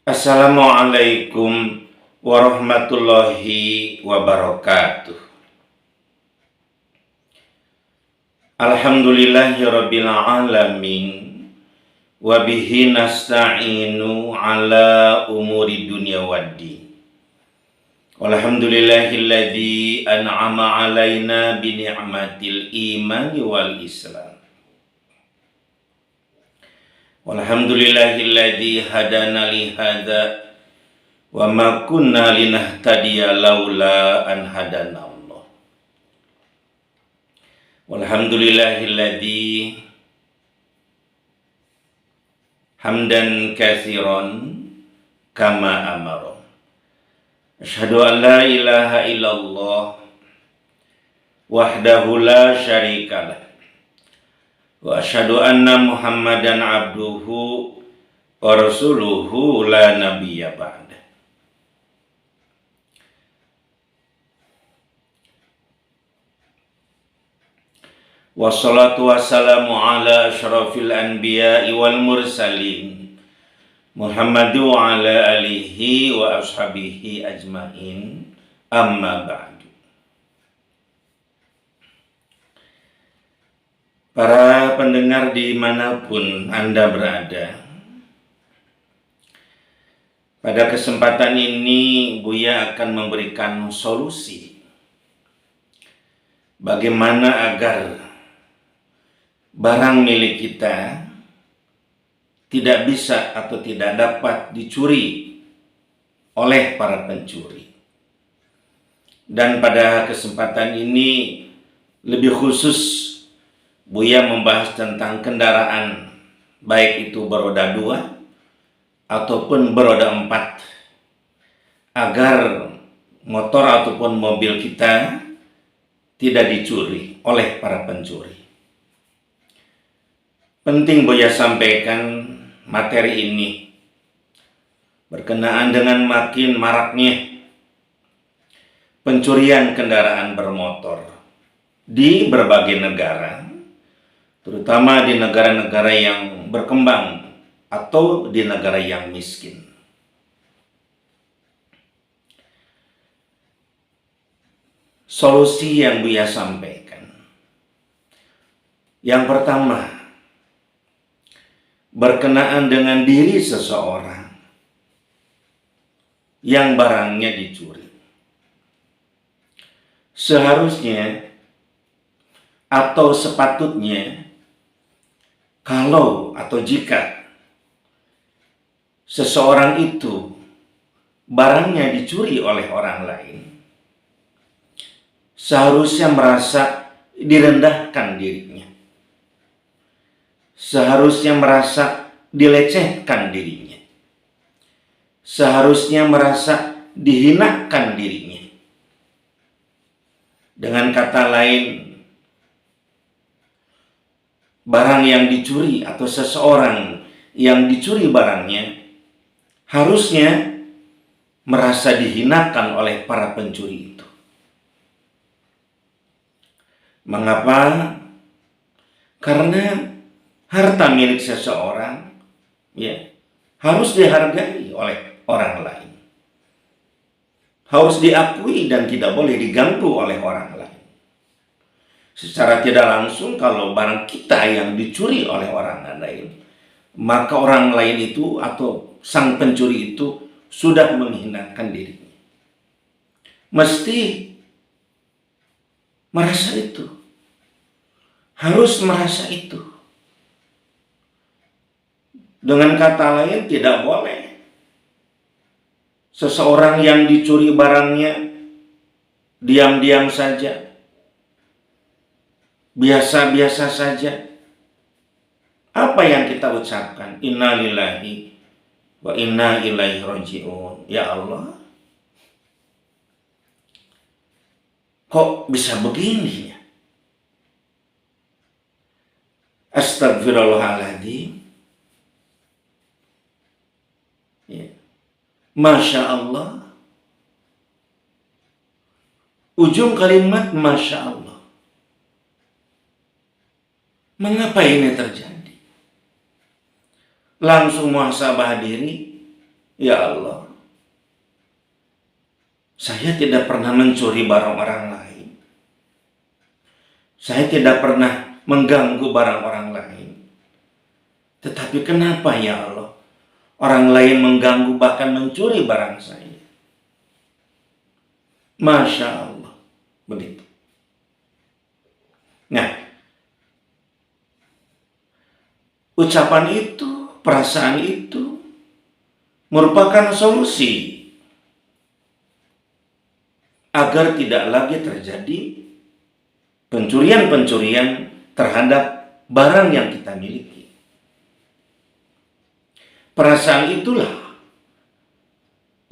Assalamualaikum warahmatullahi wabarakatuh. Alhamdulillahirabbil alamin wa bihi nasta'inu ala umuri dunya waddin. Walhamdulillahilladzi an'ama alaina bi ni'matil imani wal islam. Walhamdulillahilladzi hadana li hadza wa ma kunna linahtadiya laula an hadana Allah. Walhamdulillahilladzi hamdan katsiran kama amara. Asyhadu an la ilaha illallah wahdahu la syarikalah. Wa asyhadu anna Muhammadan abduhu wa rasuluhu la nabiyya ba'da. Wassalatu wassalamu ala asyrafil anbiya'i wal mursalin Muhammad wa ala alihi wa ashabihi ajmain, amma ba'du. Para pendengar dimanapun Anda berada, pada kesempatan ini Buya akan memberikan solusi bagaimana agar barang milik kita tidak bisa atau tidak dapat dicuri oleh para pencuri. Dan pada kesempatan ini lebih khusus Buya membahas tentang kendaraan, baik itu beroda 2 ataupun beroda 4, agar motor ataupun mobil kita tidak dicuri oleh para pencuri. Penting Buya sampaikan materi ini berkenaan dengan makin maraknya pencurian kendaraan bermotor di berbagai negara, terutama di negara-negara yang berkembang atau di negara yang miskin. Solusi yang Buya sampaikan, yang pertama, berkenaan dengan diri seseorang yang barangnya dicuri. Seharusnya atau sepatutnya, kalau atau jika seseorang itu barangnya dicuri oleh orang lain, seharusnya merasa direndahkan dirinya, seharusnya merasa dilecehkan dirinya, seharusnya merasa dihinakan dirinya. Dengan kata lain, barang yang dicuri atau seseorang yang dicuri barangnya harusnya merasa dihinakan oleh para pencuri itu. Mengapa? Karena harta milik seseorang harus dihargai oleh orang lain, harus diakui dan tidak boleh diganggu oleh orang lain. Secara tidak langsung, kalau barang kita yang dicuri oleh orang lain, maka orang lain itu atau sang pencuri itu sudah menghinakan dirinya. Mesti merasa itu, harus merasa itu. Dengan kata lain, tidak boleh seseorang yang dicuri barangnya diam-diam saja, biasa-biasa saja. Apa yang kita ucapkan? Inna lillahi wa inna ilaihi raji'un. Ya Allah, kok bisa begini ya? Astagfirullahaladzim. Masya Allah. Ujung kalimat Masya Allah. Mengapa ini terjadi? Langsung muhasabah diri, Ya Allah, saya tidak pernah mencuri barang orang lain. Saya tidak pernah mengganggu barang orang lain. Tetapi kenapa ya Allah, orang lain mengganggu bahkan mencuri barang saya? Masya Allah, begitu. Nah, ucapan itu, perasaan itu merupakan solusi agar tidak lagi terjadi pencurian-pencurian terhadap barang yang kita miliki. Perasaan itulah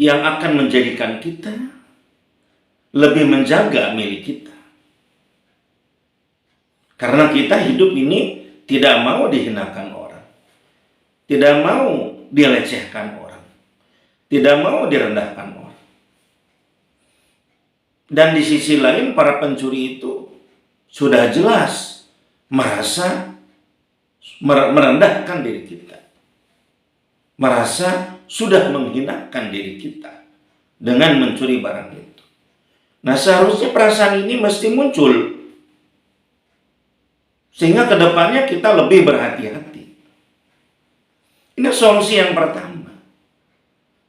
yang akan menjadikan kita lebih menjaga milik kita. Karena kita hidup ini tidak mau dihinakan orang, tidak mau dilecehkan orang, tidak mau direndahkan orang. Dan di sisi lain para pencuri itu sudah jelas merasa merendahkan diri kita, merasa sudah menghinakan diri kita dengan mencuri barang itu. Nah, seharusnya perasaan ini mesti muncul sehingga kedepannya kita lebih berhati-hati. Ini solusi yang pertama.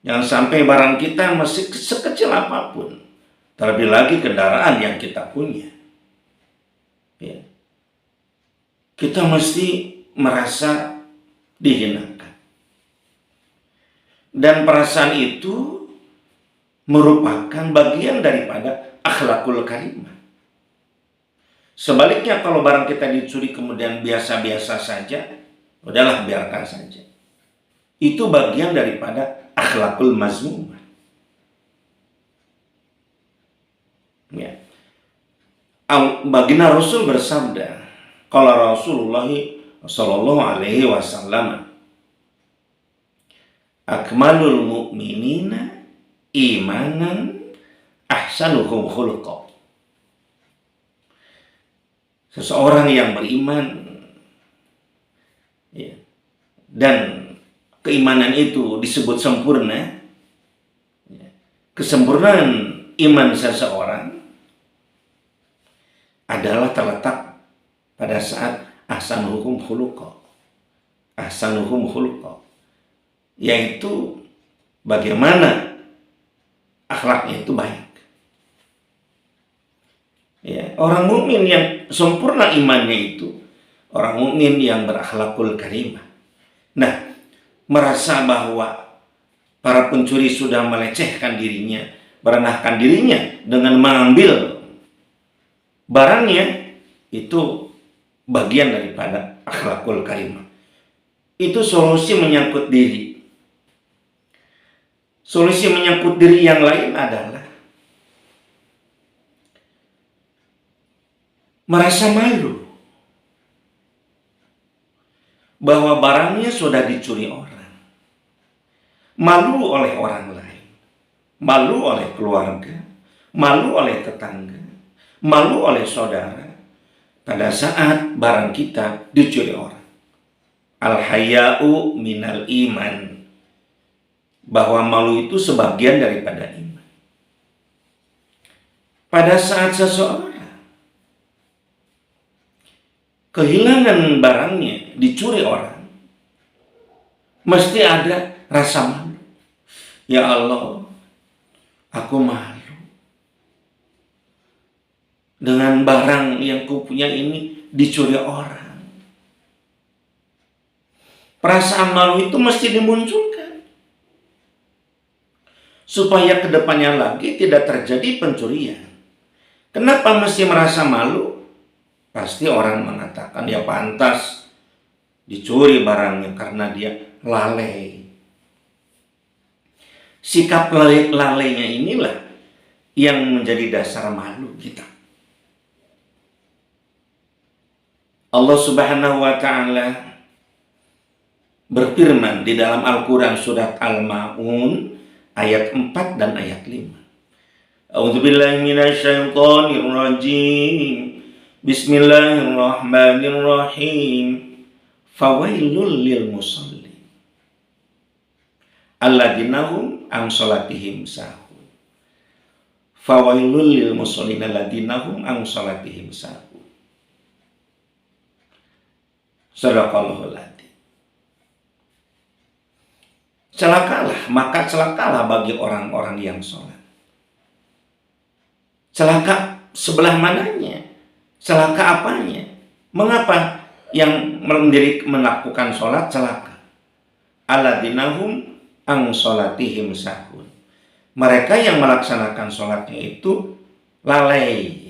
Jangan sampai barang kita masih sekecil apapun, terlebih lagi kendaraan yang kita punya, ya, kita mesti merasa dihinakan. Dan perasaan itu merupakan bagian daripada akhlakul karimah. Sebaliknya, kalau barang kita dicuri kemudian biasa-biasa saja, udahlah biarkan saja. Itu bagian daripada akhlakul mazmumah. Ya. Baginda Rasul bersabda, qala Rasulullah sallallahu alaihi wasallam, akmalul mu'minina imanan ahsanuhum khuluqa. Seseorang yang beriman, ya, dan keimanan itu disebut sempurna, ya, kesempurnaan iman seseorang adalah terletak pada saat ahsanuhum khuluqa. Ahsanuhum khuluqa, yaitu bagaimana akhlaknya itu baik. Ya, orang mukmin yang sempurna imannya itu orang mukmin yang berakhlakul karimah. Nah, merasa bahwa para pencuri sudah melecehkan dirinya, merendahkan dirinya dengan mengambil barangnya, itu bagian daripada akhlakul karimah. Itu solusi menyangkut diri. Solusi menyangkut diri yang lain adalah merasa malu bahwa barangnya sudah dicuri orang. Malu oleh orang lain, malu oleh keluarga, malu oleh tetangga, malu oleh saudara pada saat barang kita dicuri orang. Al-haya'u minal iman, bahwa malu itu sebagian daripada iman. Pada saat seseorang kehilangan barangnya, dicuri orang, mesti ada rasa malu. Ya Allah, aku malu dengan barang yang kupunya ini dicuri orang. Perasaan malu itu mesti dimunculkan supaya kedepannya lagi tidak terjadi pencurian. Kenapa mesti merasa malu? Pasti orang mengatakan dia pantas dicuri barangnya karena dia lalai. Sikap lalainya inilah yang menjadi dasar malu kita. Allah Subhanahu wa ta'ala berfirman di dalam Al-Quran surat Al-Ma'un ayat 4 dan ayat 5. A'udzubillahi minasyaitonir rajim. Bismillahirrahmanirrahim. Fawailul lil musallin alladzina hum an sholatihim sahun. Fawailul lil musallin alladzina hum an sholatihim sahun. Shadaqallahul adzim. Celakalah bagi orang-orang yang sholat. Celaka sebelah mananya? Celaka apanya? Mengapa yang melakukan sholat celaka? Alladzina hum an sholatihim sahun. Mereka yang melaksanakan sholatnya itu lalai.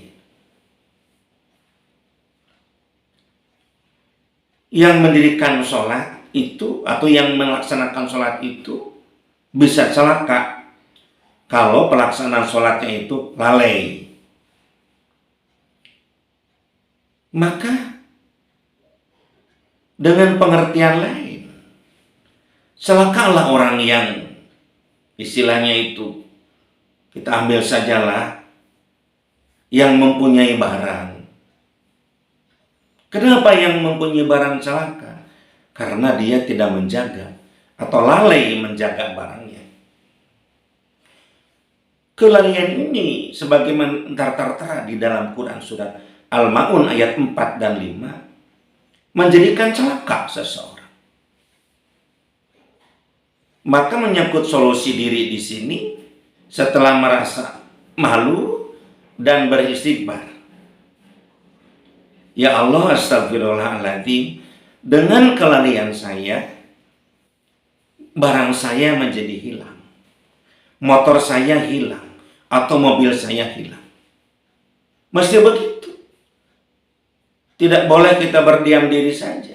Yang mendirikan sholat itu atau yang melaksanakan sholat itu bisa celaka kalau pelaksanaan sholatnya itu lalai. Maka dengan pengertian lain, celakalah orang yang istilahnya itu, kita ambil sajalah yang mempunyai barang. Kenapa yang mempunyai barang celaka? Karena dia tidak menjaga atau lalai menjaga barangnya. Kelalaian ini sebagaimana tertera di dalam Quran surat Al-Ma'un ayat 4 dan 5 menjadikan celaka seseorang. Maka menyangkut solusi diri di sini setelah merasa malu dan beristighfar. Ya Allah, astagfirullahaladzim, dengan kelalaian saya, barang saya menjadi hilang. Motor saya hilang atau mobil saya hilang. Mesti begitu. Tidak boleh kita berdiam diri saja,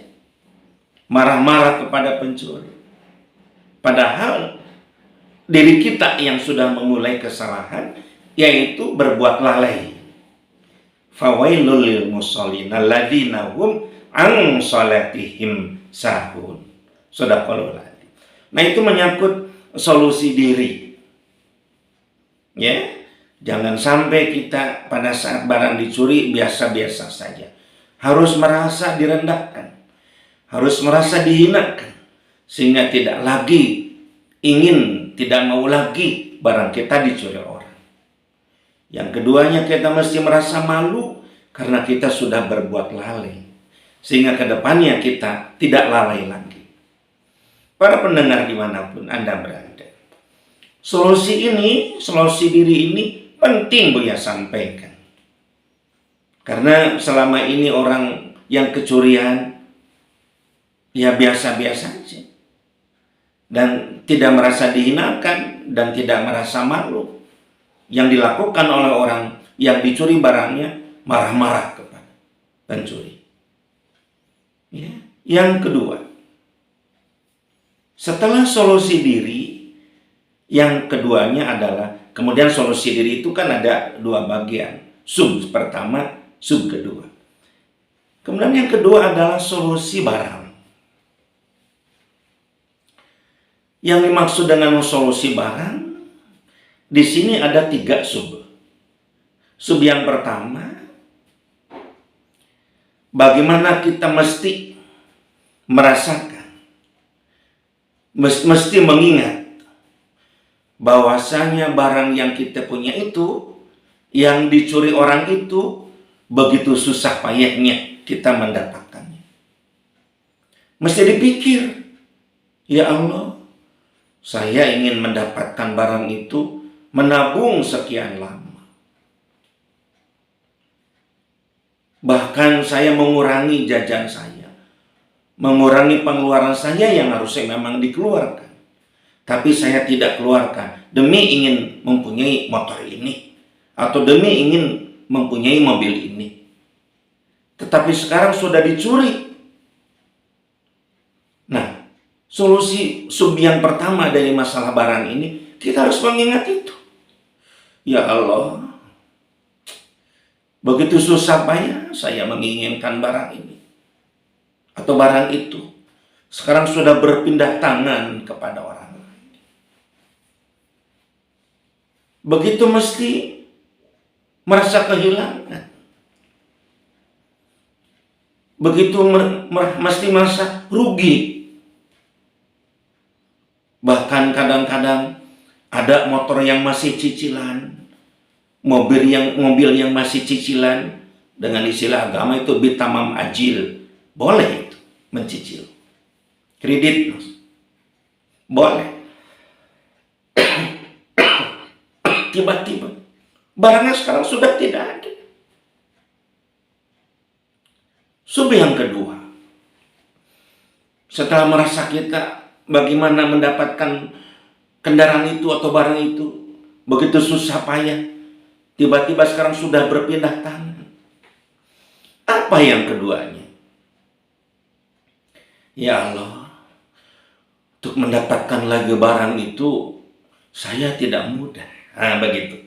marah-marah kepada pencuri. Padahal diri kita yang sudah memulai kesalahan, yaitu berbuat lalai. Fawailul lil musallin alladzina hum an sholatihim sahun. Shadaqallahul adzim. Nah, itu menyangkut solusi diri. Ya, jangan sampai kita pada saat barang dicuri biasa-biasa saja. Harus merasa direndahkan, harus merasa dihinakan, sehingga tidak mau lagi barang kita dicuri orang. Yang keduanya, kita mesti merasa malu karena kita sudah berbuat lalai, sehingga kedepannya kita tidak lalai lagi. Para pendengar dimanapun Anda berada, solusi diri ini penting Buya sampaikan. Karena selama ini orang yang kecurian ya biasa-biasa saja, dan tidak merasa dihinakan dan tidak merasa malu. Yang dilakukan oleh orang yang dicuri barangnya marah-marah kepada pencuri. Ya. Yang kedua, setelah solusi diri, yang keduanya adalah, kemudian solusi diri itu kan ada dua bagian, sub pertama, sub kedua. Kemudian yang kedua adalah solusi barang. Yang dimaksud dengan solusi barang, di sini ada 3 sub. Sub yang pertama, bagaimana kita mesti merasakan, mesti mengingat bahwasanya barang yang kita punya itu, yang dicuri orang itu, begitu susah payahnya kita mendapatkannya. Mesti dipikir, ya Allah, saya ingin mendapatkan barang itu, menabung sekian lama. Bahkan saya mengurangi jajan saya, mengurangi pengeluaran saya yang harusnya memang dikeluarkan, tapi saya tidak keluarkan demi ingin mempunyai motor ini, atau demi ingin mempunyai mobil ini. Tetapi sekarang sudah dicuri. Nah, solusi sub yang pertama dari masalah barang ini, kita harus mengingat itu. Ya Allah, begitu susah payah saya menginginkan barang ini atau barang itu, sekarang sudah berpindah tangan kepada orang lain. Begitu mesti merasa kehilangan. Begitu mesti merasa rugi. Bahkan kadang-kadang ada motor yang masih cicilan, mobil yang masih cicilan, dengan istilah agama itu bitamam ajil. Boleh itu mencicil. Kredit boleh. Tiba-tiba barangnya sekarang sudah tidak ada. Sub yang kedua, setelah merasa kita bagaimana mendapatkan kendaraan itu atau barang itu begitu susah payah, tiba-tiba sekarang sudah berpindah tangan. Apa yang keduanya? Ya Allah, untuk mendapatkan lagi barang itu saya tidak mudah. Nah, begitu.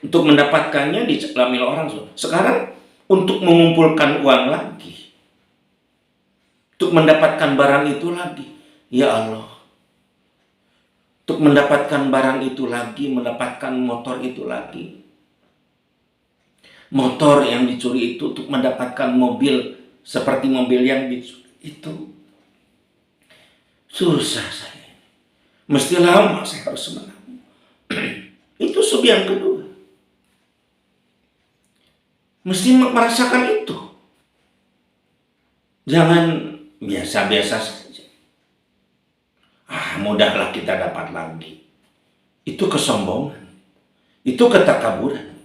Untuk mendapatkannya diambil orang. Sekarang untuk mengumpulkan uang lagi, untuk mendapatkan barang itu lagi, ya Allah, untuk mendapatkan barang itu lagi, mendapatkan motor itu lagi, motor yang dicuri itu untuk mendapatkan mobil seperti mobil yang dicuri itu susah saya, mesti lama saya harus menang. Itu sub yang kedua. Mesti merasakan itu. Jangan biasa-biasa saja. Mudahlah kita dapat lagi. Itu kesombongan. Itu ketakaburan.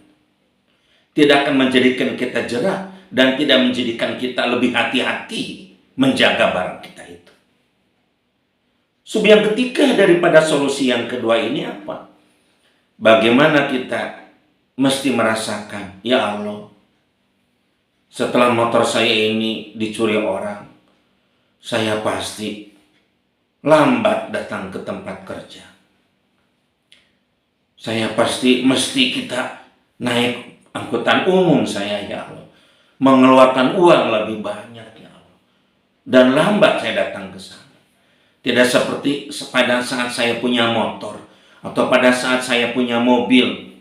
Tidak akan menjadikan kita jerah dan tidak menjadikan kita lebih hati-hati menjaga barang kita itu. Sub yang ketiga daripada solusi yang kedua ini apa? Bagaimana kita mesti merasakan, ya Allah, setelah motor saya ini dicuri orang, saya pasti lambat datang ke tempat kerja. Saya pasti mesti kita naik angkutan umum saya, ya Allah. Mengeluarkan uang lebih banyak, ya Allah. Dan lambat saya datang ke sana. Tidak seperti pada saat saya punya motor atau pada saat saya punya mobil,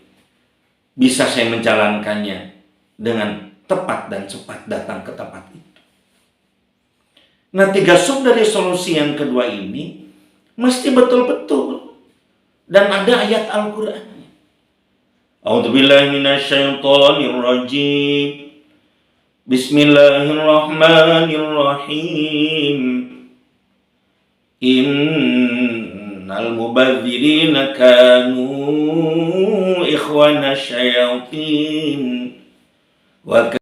bisa saya menjalankannya dengan tepat dan cepat datang ke tempat itu. Nah, 3 sub dari solusi yang kedua ini mesti betul-betul dan ada ayat Al-Qur'an. A'udzubillahi minasyaitonirrajim. Bismillahirrahmanirrahim. Innal mubadzirina kanu ikhwana syayatin wa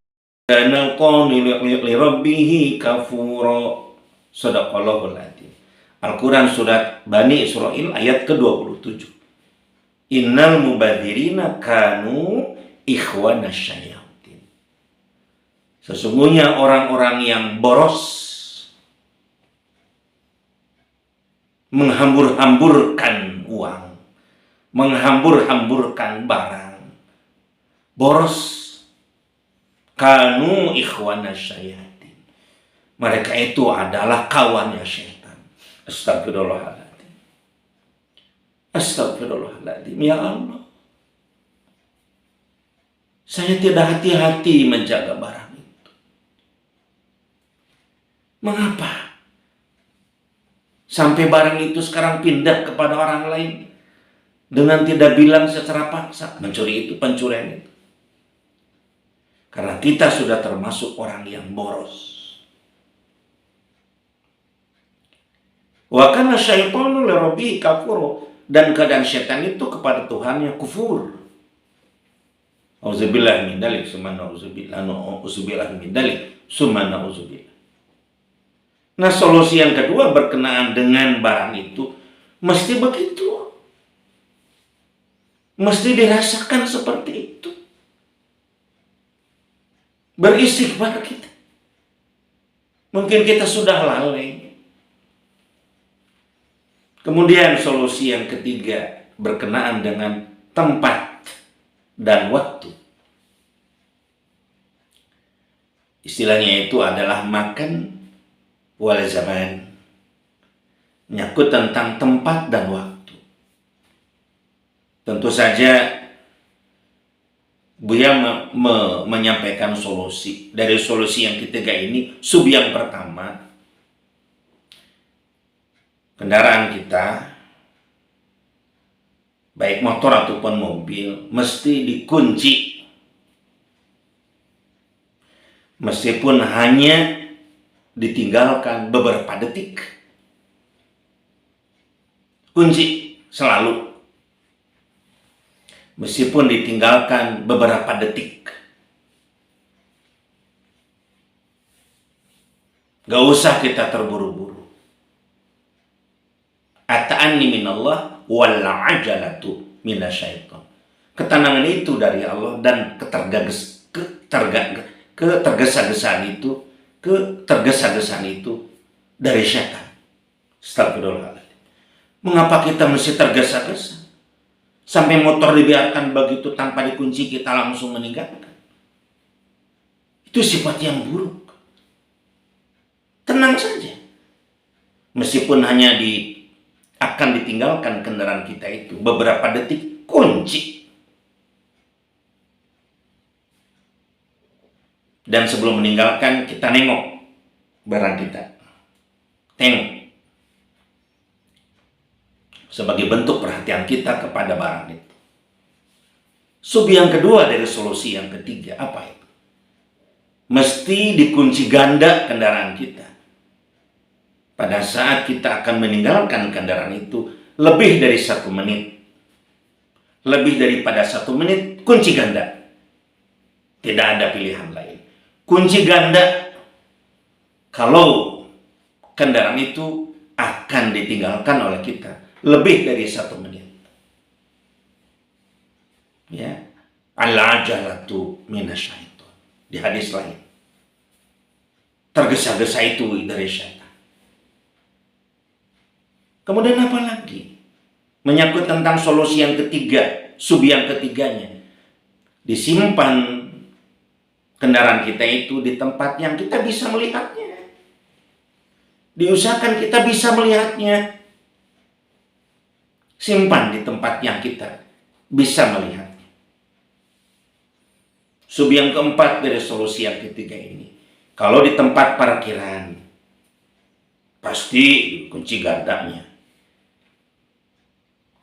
kana qawmi li rabbih kafura. Shadaqallahul adzim. Al-Quran surat Bani Israil ayat ke-27. Innal mubadzirina kanu ikhwana syayatin. Sesungguhnya orang-orang yang boros, menghambur-hamburkan uang, menghambur-hamburkan barang, boros, kanu ikhwana syayatin. Mereka itu adalah kawannya syaitan. Astagfirullahaladzim. Astagfirullahaladzim. Ya Allah, saya tidak hati-hati menjaga barang itu. Mengapa? Sampai barang itu sekarang pindah kepada orang lain dengan tidak bilang secara paksa. Mencuri itu, pencurian itu. Karena kita sudah termasuk orang yang boros. Wa kana syaitanu li rabbihi kafur. Dan keadaan syaitan itu kepada Tuhannya kufur. Auzubillahi min dzalik, summa na'udzubillahi min dzalik, summa na'udzubillah. Nah, solusi yang kedua berkenaan dengan barang itu mesti begitu. Mesti dirasakan seperti itu. Beristighfar kita. Mungkin kita sudah lalai. Kemudian solusi yang ketiga berkenaan dengan tempat dan waktu. Istilahnya itu adalah makan wal zaman. Menyangkut tentang tempat dan waktu. Tentu saja Buya menyampaikan solusi. Dari solusi yang ketiga ini, sub yang pertama, kendaraan kita baik motor ataupun mobil, mesti dikunci. Meskipun hanya ditinggalkan beberapa detik. Kunci selalu. Meskipun ditinggalkan beberapa detik. Gak usah kita terburu-buru. At-ta'anni minallah wal ajalatu minasyaiton. Ketenangan itu dari Allah dan ketergesa-gesaan itu dari syaitan. Astagfirullahaladzim. Mengapa kita mesti tergesa-gesa? Sampai motor dibiarkan begitu tanpa dikunci kita langsung meninggalkan. Itu sifat yang buruk. Tenang saja. Meskipun hanya akan ditinggalkan kendaraan kita itu beberapa detik, kunci. Dan sebelum meninggalkan, kita nengok barang kita. Tengok. Sebagai bentuk perhatian kita kepada barang itu. Sub yang kedua dari solusi yang ketiga, apa itu? Mesti dikunci ganda kendaraan kita. Pada saat kita akan meninggalkan kendaraan itu, lebih dari 1 menit. Lebih daripada 1 menit, kunci ganda. Tidak ada pilihan lain. Kunci ganda kalau kendaraan itu akan ditinggalkan oleh kita lebih dari 1 menit. Ya, al-ajalatu minasyaiton. Di hadis lain, tergesa-gesa itu dari syaitan. Kemudian apa lagi? Menyangkut tentang solusi yang ketiga, sub yang ketiganya. Disimpan kendaraan kita itu di tempat yang kita bisa melihatnya. Diusahakan kita bisa melihatnya. Simpan di tempat yang kita bisa melihatnya. Sub yang keempat dari solusi yang ketiga ini. Kalau di tempat parkiran, pasti kunci gandanya.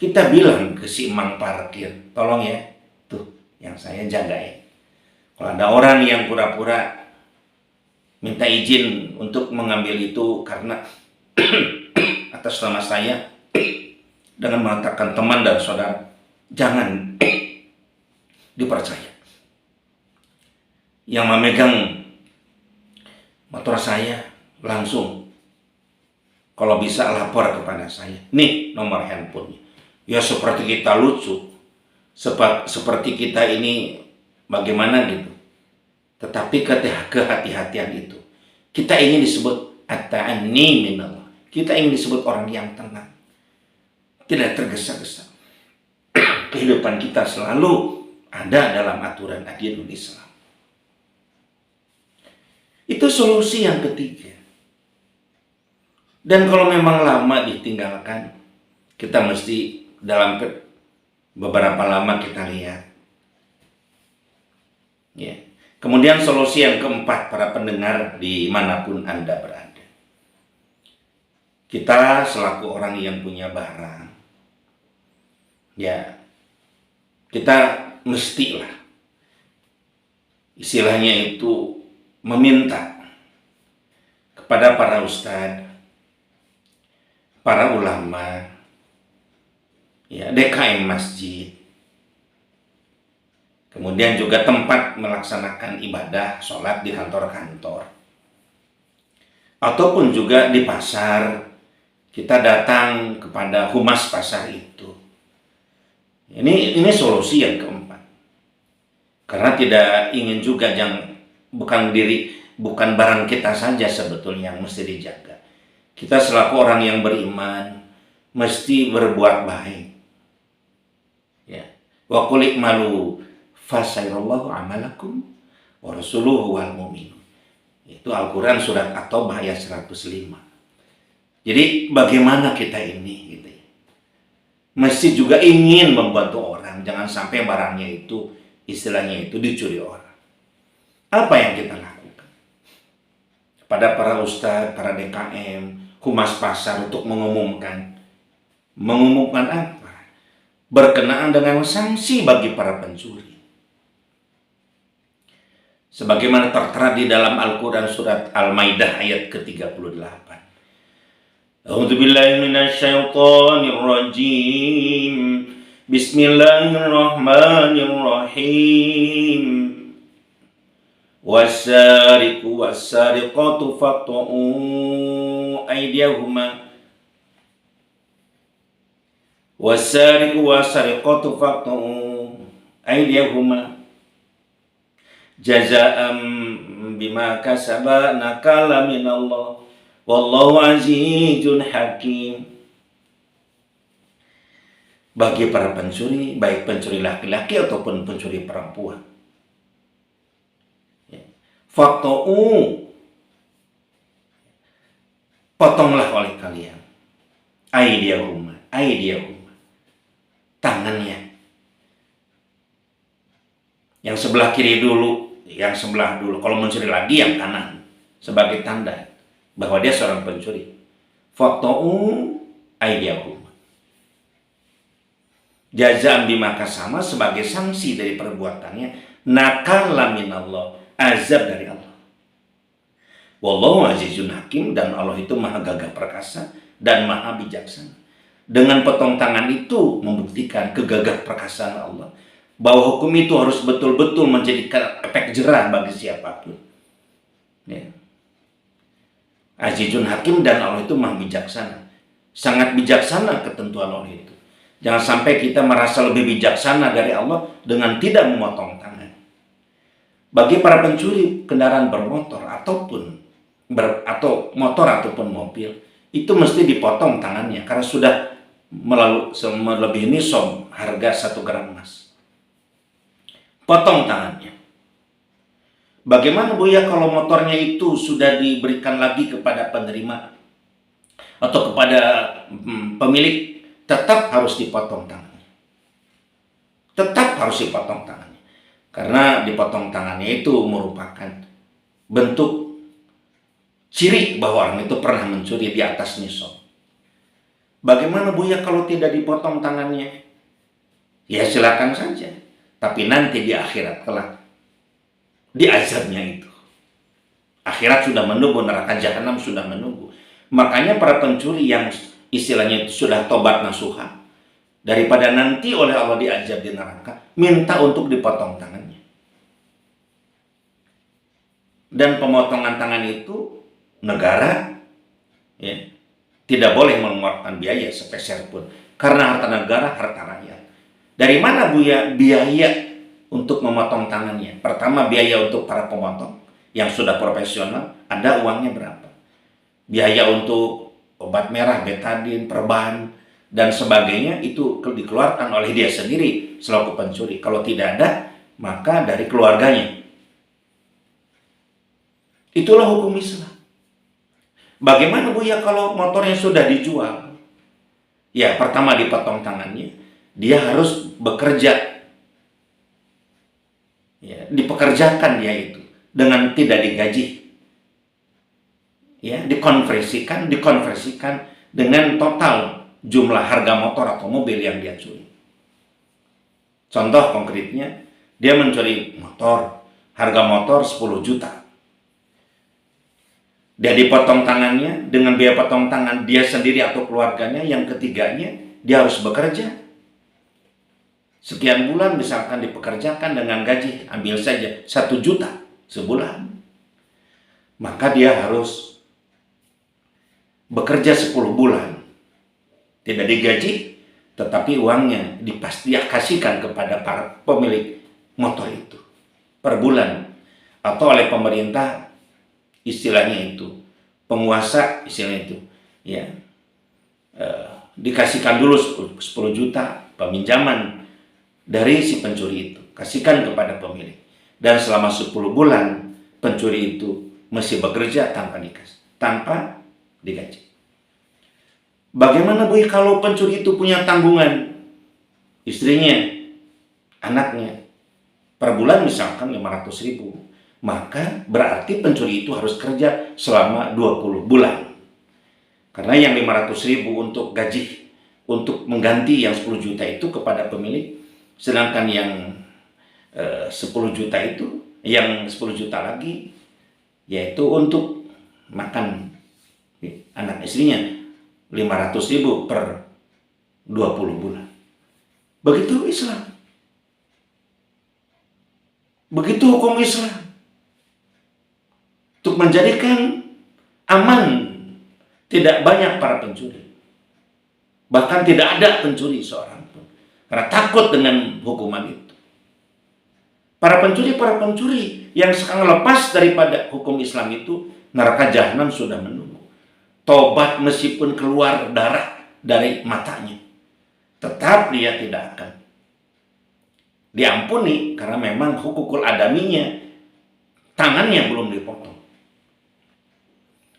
Kita bilang ke si emang parkir, tolong ya, tuh yang saya jaga ya. Kalau ada orang yang pura-pura minta izin untuk mengambil itu karena atas nama saya, dengan mengatakan teman dan saudara, jangan dipercaya. Yang memegang motor saya langsung, kalau bisa lapor kepada saya. Nih nomor handphonenya. Ya seperti kita lucu, seperti kita ini bagaimana gitu. Tetapi kehati-hatian itu, kita ingin disebut at-ta'anni minallah. Kita ingin disebut orang yang tenang, tidak tergesa-gesa. Kehidupan kita selalu ada dalam aturan dinul Islam. Itu solusi yang ketiga. Dan kalau memang lama ditinggalkan, kita mesti dalam beberapa lama kita lihat. Ya. Kemudian solusi yang keempat, para pendengar dimanapun Anda berada. Kita selaku orang yang punya barang, ya kita mestilah istilahnya itu meminta kepada para ustadz, para ulama, ya DKM masjid, kemudian juga tempat melaksanakan ibadah sholat di kantor-kantor, ataupun juga di pasar. Kita datang kepada humas pasar itu. Ini solusi yang keempat. Karena tidak ingin juga bukan barang kita saja sebetulnya yang mesti dijaga. Kita selaku orang yang beriman mesti berbuat baik. Ya. Wa qul i'malu fasayrallahu amalakum wa rasuluhu wal mu'minun. Itu Al-Qur'an surat At-Taubah ayat 105. Jadi bagaimana kita ini gitu ya. Mesti juga ingin membantu orang, jangan sampai barangnya itu istilahnya itu dicuri orang. Apa yang kita lakukan? Pada para ustadz, para DKM, humas pasar untuk mengumumkan apa? berkenaan dengan sanksi bagi para pencuri. Sebagaimana tertera di dalam Al-Quran surat Al-Maidah ayat ke-38. A'udzubillahi minasyaitonirrajim. Bismillahirrahmanirrahim. Wassariqu wassariqatu faqta'u aydiyahuma. Wassariqu wassariqatu faqta'u aydiyahuma jazaa'an bima kasaba nakala minallah wallahu azizun hakim. Bagi para pencuri, baik pencuri laki-laki ataupun pencuri perempuan, faqta'u, potonglah oleh kalian, aydiyahuma, tangannya. Yang sebelah kiri dulu, yang sebelah dulu. Kalau mencuri lagi yang kanan, sebagai tanda bahwa dia seorang pencuri. Faqta'u aydiyahuma, jazaan bima kasama, sebagai sanksi dari perbuatannya, nakala minallah, azab dari Allah. Wallahu azizun hakim, dan Allah itu maha gagah perkasa dan maha bijaksana. Dengan potong tangan itu membuktikan kegagah perkasaan Allah, bahwa hukum itu harus betul-betul menjadikan efek jerah bagi siapapun. Ya. Azizun hakim, dan Allah itu maha bijaksana. Sangat bijaksana ketentuan Allah itu. Jangan sampai kita merasa lebih bijaksana dari Allah dengan tidak memotong tangan. Bagi para pencuri kendaraan bermotor ataupun atau motor ataupun mobil, itu mesti dipotong tangannya karena sudah melebihi nisab harga 1 gram emas. Potong tangannya. Bagaimana Buya kalau motornya itu sudah diberikan lagi kepada penerima atau kepada pemilik? Tetap harus dipotong tangannya. Tetap harus dipotong tangannya. Karena dipotong tangannya itu merupakan bentuk ciri bahwa orang itu pernah mencuri di atas nisab. Bagaimana Buya kalau tidak dipotong tangannya? Ya silakan saja. Tapi nanti di akhirat kelak, di azabnya itu. Akhirat sudah menunggu, neraka jahanam sudah menunggu. Makanya para pencuri yang istilahnya itu sudah tobat nasuha, daripada nanti oleh Allah diazab di neraka, minta untuk dipotong tangannya. Dan pemotongan tangan itu negara ya, tidak boleh mengeluarkan biaya sepeser pun, karena harta negara, harta rakyat. Dari mana Buya biaya untuk memotong tangannya? Pertama, biaya untuk para pemotong yang sudah profesional, ada uangnya berapa? Biaya untuk obat merah, betadin, perban, dan sebagainya itu dikeluarkan oleh dia sendiri selaku pencuri. Kalau tidak ada, maka dari keluarganya. Itulah hukum Islam. Bagaimana Buya kalau motornya sudah dijual? Ya, pertama dipotong tangannya. Dia harus bekerja. Ya, dipekerjakan dia itu dengan tidak digaji. Ya, dikonversikan dengan total jumlah harga motor atau mobil yang dia curi. Contoh konkretnya, dia mencuri motor, harga motor 10 juta. Dia dipotong tangannya, dengan biaya potong tangan dia sendiri atau keluarganya, yang ketiganya dia harus bekerja. Sekian bulan misalkan dipekerjakan dengan gaji, ambil saja 1 juta sebulan. Maka dia harus bekerja 10 bulan, tidak digaji, tetapi uangnya kasihkan kepada para pemilik motor itu per bulan, atau oleh pemerintah istilahnya itu, penguasa istilahnya itu, ya, dikasihkan dulu 10 juta peminjaman dari si pencuri itu, kasihkan kepada pemilik, dan selama 10 bulan pencuri itu masih bekerja tanpa digaji. Bagaimana Bu kalau pencuri itu punya tanggungan, istrinya, anaknya, per bulan misalkan 500.000, maka berarti pencuri itu harus kerja selama 20 bulan. Karena yang 500.000 untuk gaji untuk mengganti yang 10 juta itu kepada pemilik, sedangkan yang 10 juta itu, yang 10 juta lagi yaitu untuk makan anak istrinya 500.000 per 20 bulan. Begitu Islam. Begitu hukum Islam. Untuk menjadikan aman, tidak banyak para pencuri. Bahkan tidak ada pencuri seorang pun. Karena takut dengan hukuman itu. Para pencuri yang sekarang lepas daripada hukum Islam itu, neraka jahanam sudah menunggu. Tobat meskipun keluar darah dari matanya, tetap dia tidak akan diampuni karena memang hukukul adaminya, tangannya belum dipotong.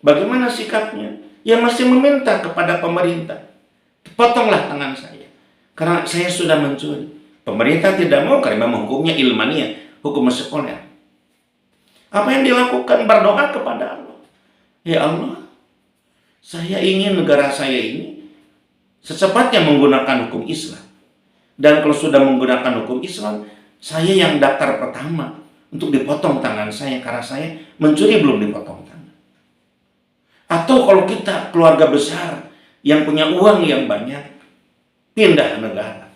Bagaimana sikapnya? Ya masih meminta kepada pemerintah, potonglah tangan saya karena saya sudah mencuri. Pemerintah tidak mau karena memang hukumnya ilmaniyah, hukum sekuler. Apa yang dilakukan? Berdoa kepada Allah. Ya Allah, saya ingin negara saya ini secepatnya menggunakan hukum Islam. Dan kalau sudah menggunakan hukum Islam, saya yang daftar pertama untuk dipotong tangan saya karena saya mencuri belum dipotong tangan. Atau kalau kita keluarga besar yang punya uang yang banyak, pindah negara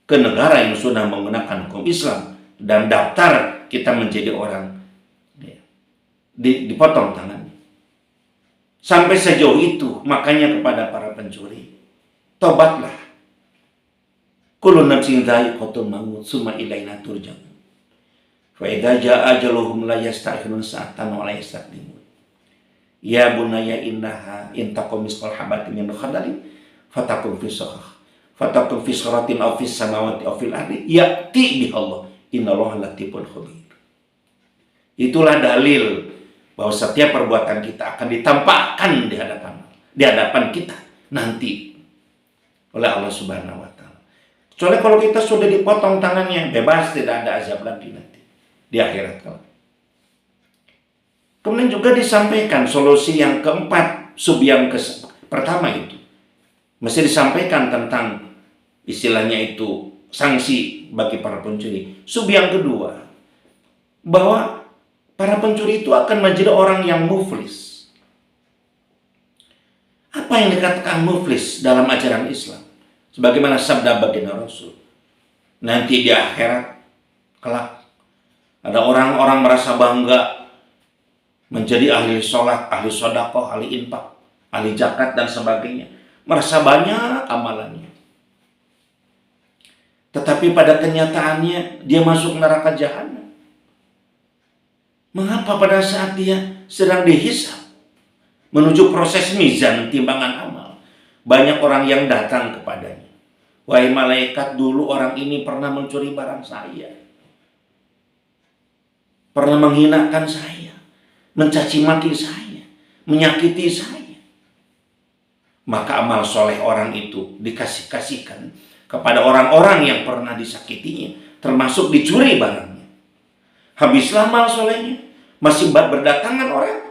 ke negara yang sudah menggunakan hukum Islam dan daftar kita menjadi orang dipotong tangannya. Sampai sejauh itu, makanya kepada para pencuri, tobatlah. Kullu nafsin dha'iqatul maut tsumma ilaina turja'un. Fa idza jaa ajaluhum la yasta'khiruna sa'atan wa la yastaqdimun. Ya bunayya innaha in taqum misqal habatin min khardalin fatakun fi sakhah. Fatakun fi saratin aw fis samawati aw fil ardi ya'ti bihallah innallaha latifun khabir. Itulah dalil bahwa setiap perbuatan kita akan ditampakkan di hadapan kita nanti oleh Allah Subhanahu wa taala. Soalnya kalau kita sudah dipotong tangannya, bebas, tidak ada azab lagi nanti di akhirat kelak. Kemudian juga disampaikan solusi yang keempat, sub yang pertama itu mesti disampaikan tentang istilahnya itu sanksi bagi para pencuri. Sub yang kedua, bahwa para pencuri itu akan menjadi orang yang muflis. Apa yang dikatakan muflis dalam ajaran Islam? Sebagaimana sabda baginda Rasul. Nanti di akhirat kelak ada orang-orang merasa bangga menjadi ahli sholat, ahli sedekah, ahli infak, ahli zakat dan sebagainya. Merasa banyak amalannya. Tetapi pada kenyataannya dia masuk neraka jahanam. Mengapa pada saat dia sedang dihisab menuju proses mizan timbangan amal, banyak orang yang datang kepadanya. Wahai malaikat, dulu orang ini pernah mencuri barang saya, pernah menghinakan saya, mencaci maki saya, menyakiti saya. Maka amal soleh orang itu dikasih-kasihkan kepada orang-orang yang pernah disakitinya, termasuk dicuri barangnya. Habislah amal solehnya, masih berdatangan orang,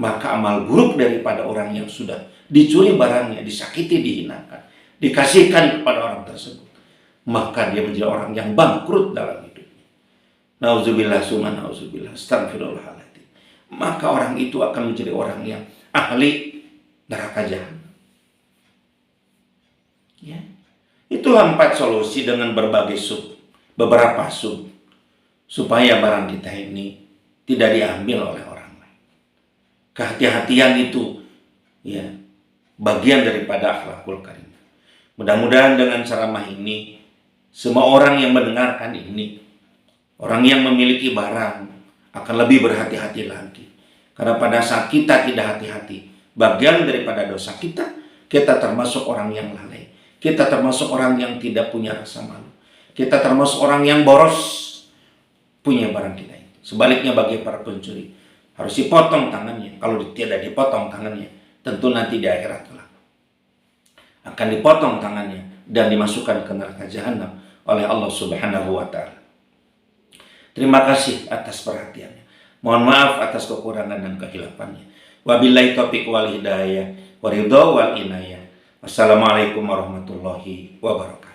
maka amal buruk daripada orang yang sudah dicuri barangnya, disakiti, dihinakan, dikasihkan kepada orang tersebut, maka dia menjadi orang yang bangkrut dalam hidupnya. Nauzubillah summa nauzubillah, astagfirullahaladzim. Maka orang itu akan menjadi orang yang ahli neraka jahanam. Ya. Itulah 4 solusi dengan berbagai beberapa supaya barang kita ini tidak diambil oleh orang lain. Kehati-hatian itu ya bagian daripada akhlakul karimah. Mudah-mudahan dengan ceramah ini semua orang yang mendengarkan ini, orang yang memiliki barang akan lebih berhati-hati lagi. Karena pada saat kita tidak hati-hati, bagian daripada dosa kita termasuk orang yang lalai. Kita termasuk orang yang tidak punya rasa malu. Kita termasuk orang yang boros punya barang kita itu. Sebaliknya bagi para pencuri, harus dipotong tangannya. Kalau tidak dipotong tangannya, tentu nanti di akhirat kelak akan dipotong tangannya dan dimasukkan ke neraka jahanam oleh Allah Subhanahu wa taala. Terima kasih atas perhatiannya. Mohon maaf atas kekurangan dan kehilafannya. Wabillahi taufiq wal hidayah wa ridha wal inayah. Assalamualaikum warahmatullahi wabarakatuh.